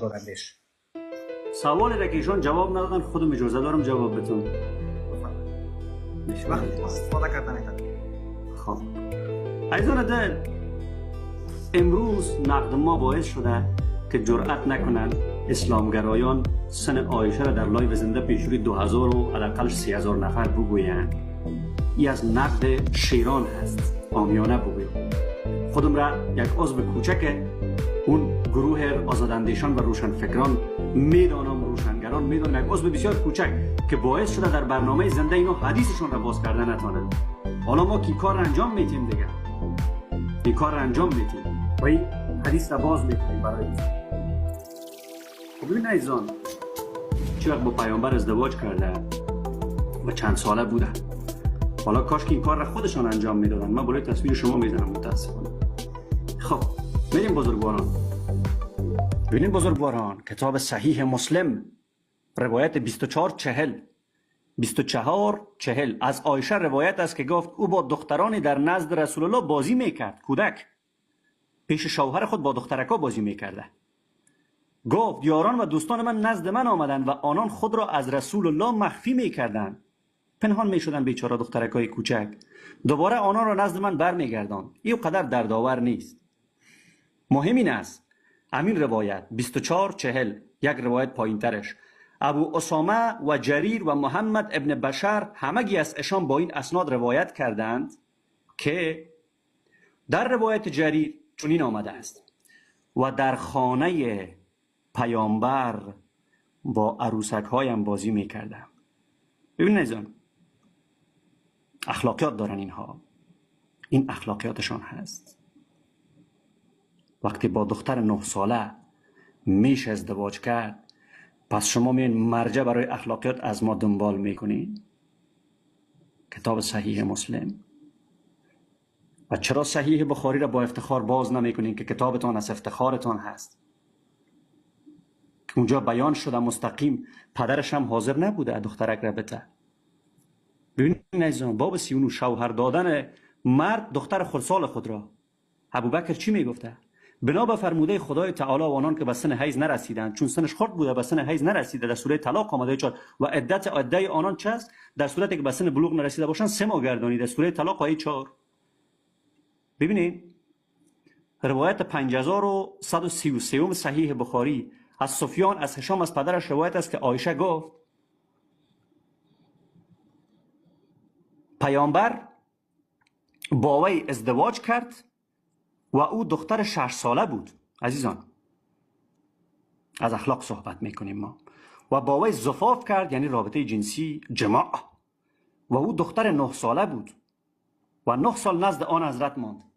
آزاداندیش؟ سوالی را که ایشان جواب ندادن خودم اجازه دارم جواب بتون. وقت استفاده کردن ایتان. خب عزیزان دل، امروز نقد ما باعث شده که جرأت نکنن اسلامگرایان سن عایشه را در لایو زنده پیشوری 2000 و حداقلش 3000 نفر بگویند. این از نقد شیران هست، عامیانه بگویم. خودم را یک عضو کوچک اون گروه آزاداندیشان و روشنفکران میدانم، روشنگران میدانم، یک عضو بسیار کوچک که باعث شده در برنامه زنده اینو حدیثشون را باز کردن نتوانند. حالا ما کی کار انجام میتیم دیگه، این کار انجام میتیم و این حدیث را باز میکنیم برای این. خب ببین عزیزان، چه وقت با پیامبر ازدواج کرده و چند ساله بوده، حالا کاش که این کار را خودشان انجام میدادن. من بالای تصویر شما میزنم متاسفانه. خب میریم بزرگواران. ببینید بزرگواران، کتاب صحیح مسلم روایت 2440 از عایشه روایت است که گفت او با دخترانی در نزد رسول الله بازی میکرد. کودک پیش شوهر خود با دخترکا بازی میکرده. گفت یاران و دوستان من نزد من آمدند و آنان خود را از رسول الله مخفی میکردند، پنهان میشدن بیچاره دخترکای کوچک. دوباره آنان را نزد من برمیگرداند. این قدر دردآور نیست. مهم این است همین روایت 2440 یک روایت پایین ترش، ابو اسامه و جریر و محمد ابن بشر همگی از اشان با این اسناد روایت کردند که در روایت جریر چنین آمده است: و در خانه پیامبر با عروسک هایم بازی میکردم. ببین نظام اخلاقیات دارن اینها، این اخلاقیاتشان هست. وقتی با دختر 9 ساله میشه ازدواج کرد، پس شما میین مرجع برای اخلاقیات از ما دنبال میکنین؟ کتاب صحیح مسلم. و چرا صحیح بخاری را با افتخار باز نمیکنین که کتابتان از افتخارتان هست؟ اونجا بیان شده مستقیم پدرش هم حاضر نبوده دخترک را بده. ببینید عزیزان، باب 39 شوهر دادن مرد دختر خردسال خود را. ابوبکر چی میگفته؟ بنا به فرموده خدای تعالی و آنان که به سن حیض نرسیدند، چون سنش خرد بوده به سن حیض نرسیده، در سوره طلاق آمده چاد و عده آنان چه است؟ در صورتی که به سن بلوغ نرسیده باشند 3 ماه گردانید، در سوره طلاق آیه 4. ببینید روایت 5133 صحیح بخاری از سفیان از هشام از پدرش روایت است که عایشه گفت پیامبر با وی ازدواج کرد و او دختر 6 ساله بود. عزیزان از اخلاق صحبت میکنیم ما. و با وی زفاف کرد، یعنی رابطه جنسی جماع، و او دختر 9 ساله بود و 9 سال نزد آن حضرت ماند.